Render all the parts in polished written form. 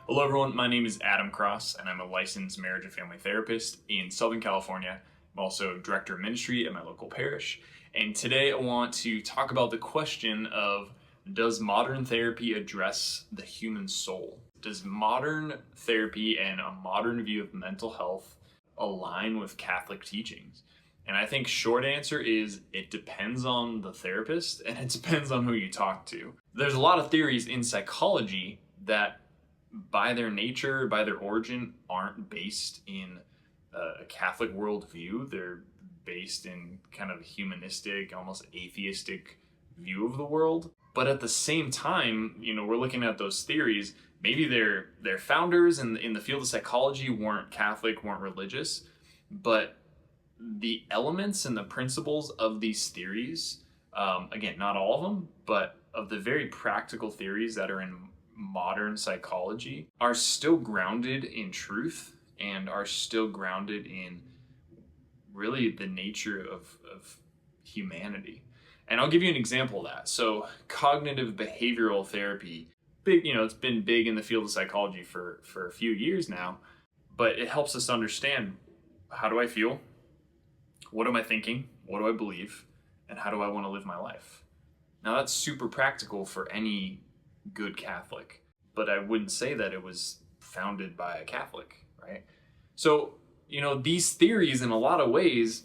Hello everyone, my name is Adam Cross and I'm a licensed marriage and family therapist in Southern California. I'm also director of ministry at my local parish. And today I want to talk about the question of, does modern therapy address the human soul? Does modern therapy and a modern view of mental health align with Catholic teachings? And I think short answer is it depends on the therapist and it depends on who you talk to. There's a lot of theories in psychology that by their nature, by their origin, aren't based in a Catholic worldview. They're based in kind of humanistic, almost atheistic view of the world. But at the same time, we're looking at those theories. Maybe their founders in the field of psychology weren't Catholic, weren't religious, but the elements and the principles of these theories, again, not all of them, but of the very practical theories that are in modern psychology, are still grounded in truth and are still grounded in really the nature of humanity. And I'll give you an example of that. So cognitive behavioral therapy, it's been big in the field of psychology for a few years now, but it helps us understand, how do I feel? What am I thinking? What do I believe? And how do I want to live my life? Now that's super practical for any good Catholic, but I wouldn't say that it was founded by a Catholic, right? So, these theories in a lot of ways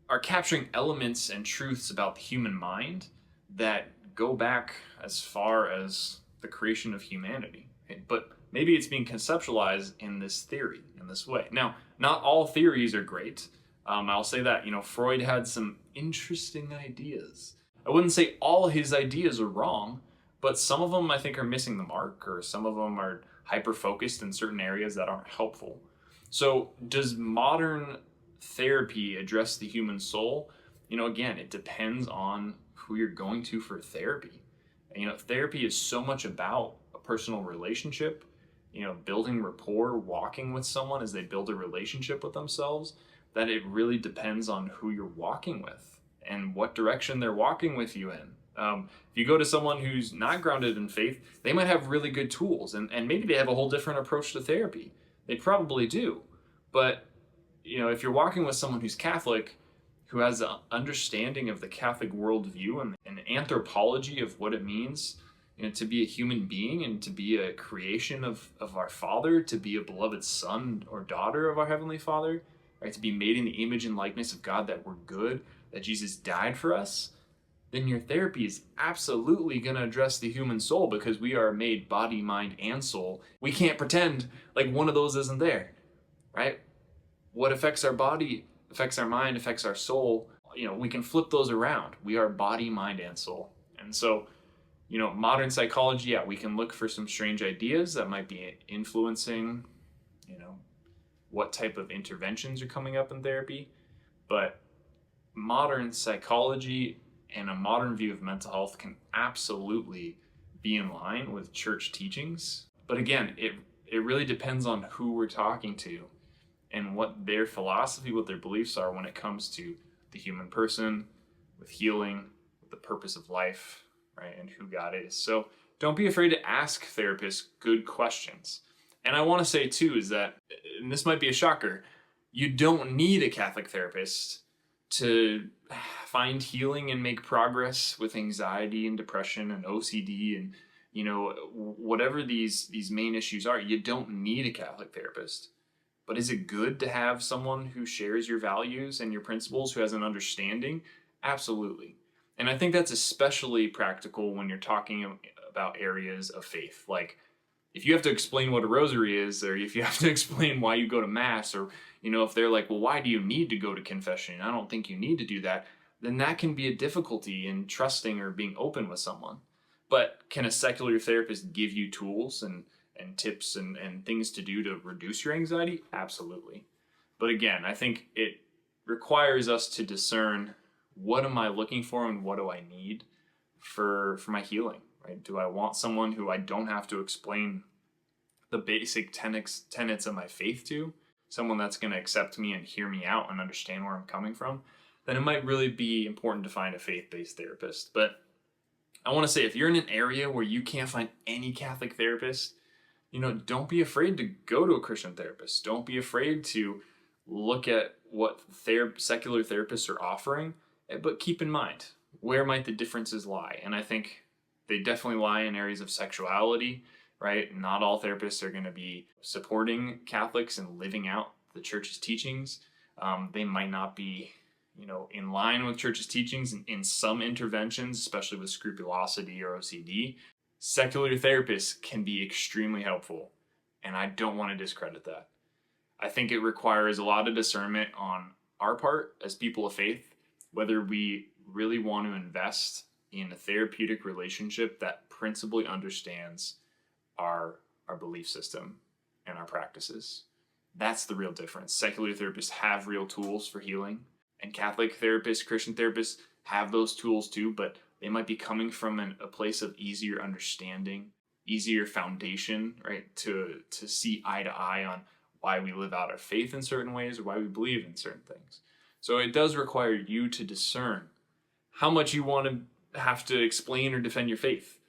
are capturing elements and truths about the human mind that go back as far as the creation of humanity. Okay? But maybe it's being conceptualized in this theory, in this way. Now, not all theories are great. I'll say that, Freud had some interesting ideas. I wouldn't say all his ideas are wrong, but some of them I think are missing the mark, or some of them are hyper-focused in certain areas that aren't helpful. So does modern therapy address the human soul? Again, it depends on who you're going to for therapy. Therapy is so much about a personal relationship, building rapport, walking with someone as they build a relationship with themselves, that it really depends on who you're walking with and what direction they're walking with you in. If you go to someone who's not grounded in faith, they might have really good tools and maybe they have a whole different approach to therapy. They probably do. But, if you're walking with someone who's Catholic, who has an understanding of the Catholic worldview and an anthropology of what it means, to be a human being and to be a creation of our Father, to be a beloved son or daughter of our Heavenly Father, right? To be made in the image and likeness of God, that we're good, that Jesus died for us, then your therapy is absolutely going to address the human soul, because we are made body, mind, and soul. We can't pretend like one of those isn't there, right? What affects our body affects our mind, affects our soul. We can flip those around. We are body, mind, and soul. And so, modern psychology, we can look for some strange ideas that might be influencing, what type of interventions are coming up in therapy. But modern psychology and a modern view of mental health can absolutely be in line with church teachings. But again, it really depends on who we're talking to and what their philosophy, what their beliefs are when it comes to the human person, with healing, with the purpose of life, right, and who God is. So don't be afraid to ask therapists good questions. And I want to say too is that, and this might be a shocker, you don't need a Catholic therapist to find healing and make progress with anxiety and depression and OCD and, whatever these main issues are. You don't need a Catholic therapist. But is it good to have someone who shares your values and your principles, who has an understanding? Absolutely. And I think that's especially practical when you're talking about areas of faith. Like, if you have to explain what a rosary is, or if you have to explain why you go to Mass, or, if they're like, well, why do you need to go to confession? I don't think you need to do that. Then that can be a difficulty in trusting or being open with someone. But can a secular therapist give you tools and tips and things to do to reduce your anxiety? Absolutely. But again, I think it requires us to discern, what am I looking for and what do I need for my healing, right? Do I want someone who I don't have to explain the basic tenets of my faith to? Someone that's going to accept me and hear me out and understand where I'm coming from? Then it might really be important to find a faith-based therapist. But I want to say, if you're in an area where you can't find any Catholic therapist, don't be afraid to go to a Christian therapist. Don't be afraid to look at what secular therapists are offering, but keep in mind, where might the differences lie? And I think they definitely lie in areas of sexuality, right? Not all therapists are going to be supporting Catholics and living out the church's teachings. They might not be, in line with church's teachings in some interventions, especially with scrupulosity or OCD. Secular therapists can be extremely helpful, and I don't want to discredit that. I think it requires a lot of discernment on our part as people of faith, whether we really want to invest in a therapeutic relationship that principally understands our belief system and our practices. That's the real difference. Secular therapists have real tools for healing, and Catholic therapists, Christian therapists have those tools too, but they might be coming from a place of easier understanding, easier foundation, right? To see eye to eye on why we live out our faith in certain ways or why we believe in certain things. So it does require you to discern how much you want to have to explain or defend your faith.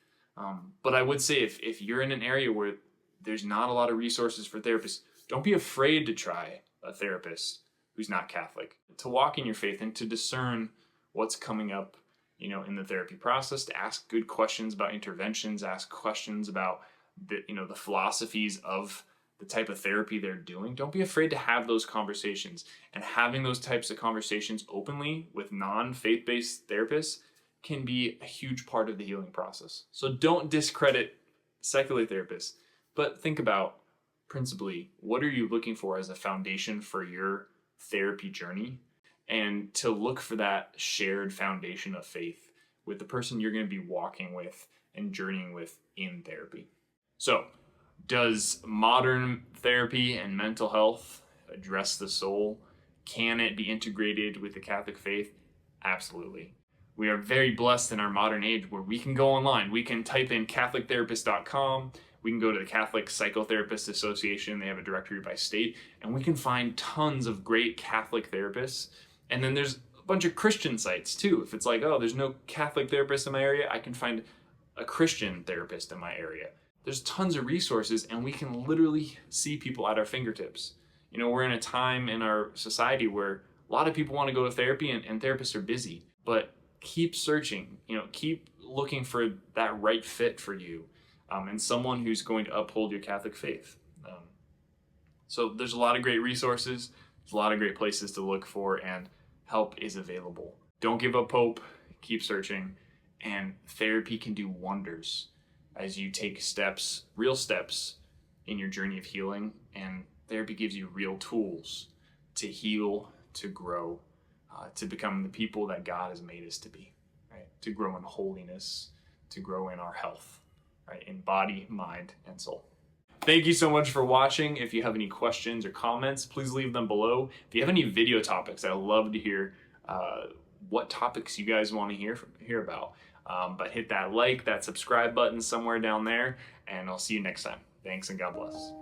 But I would say if you're in an area where there's not a lot of resources for therapists, don't be afraid to try a therapist who's not Catholic, to walk in your faith and to discern what's coming up, in the therapy process, to ask good questions about interventions, ask questions about the philosophies of the type of therapy they're doing. Don't be afraid to have those conversations, and having those types of conversations openly with non-faith-based therapists can be a huge part of the healing process. So don't discredit secular therapists, but think about principally, what are you looking for as a foundation for your therapy journey, and to look for that shared foundation of faith with the person you're going to be walking with and journeying with in therapy. So, does modern therapy and mental health address the soul? Can it be integrated with the Catholic faith? Absolutely. We are very blessed in our modern age where we can go online. We can type in catholictherapist.com. We can go to the Catholic Psychotherapist Association. They have a directory by state, and we can find tons of great Catholic therapists. And then there's a bunch of Christian sites too. If it's like, oh, there's no Catholic therapist in my area, I can find a Christian therapist in my area. There's tons of resources, and we can literally see people at our fingertips. We're in a time in our society where a lot of people want to go to therapy, and therapists are busy. But keep searching, keep looking for that right fit for you, and someone who's going to uphold your Catholic faith. So there's a lot of great resources. There's a lot of great places to look for, and help is available. Don't give up hope. Keep searching, and therapy can do wonders as you take real steps in your journey of healing, and therapy gives you real tools to heal, to grow, to become the people that God has made us to be, right? To grow in holiness, to grow in our health, right? In body, mind, and soul. Thank you so much for watching. If you have any questions or comments, please leave them below. If you have any video topics, I'd love to hear what topics you guys want to hear about. But hit that subscribe button somewhere down there, and I'll see you next time. Thanks, and God bless.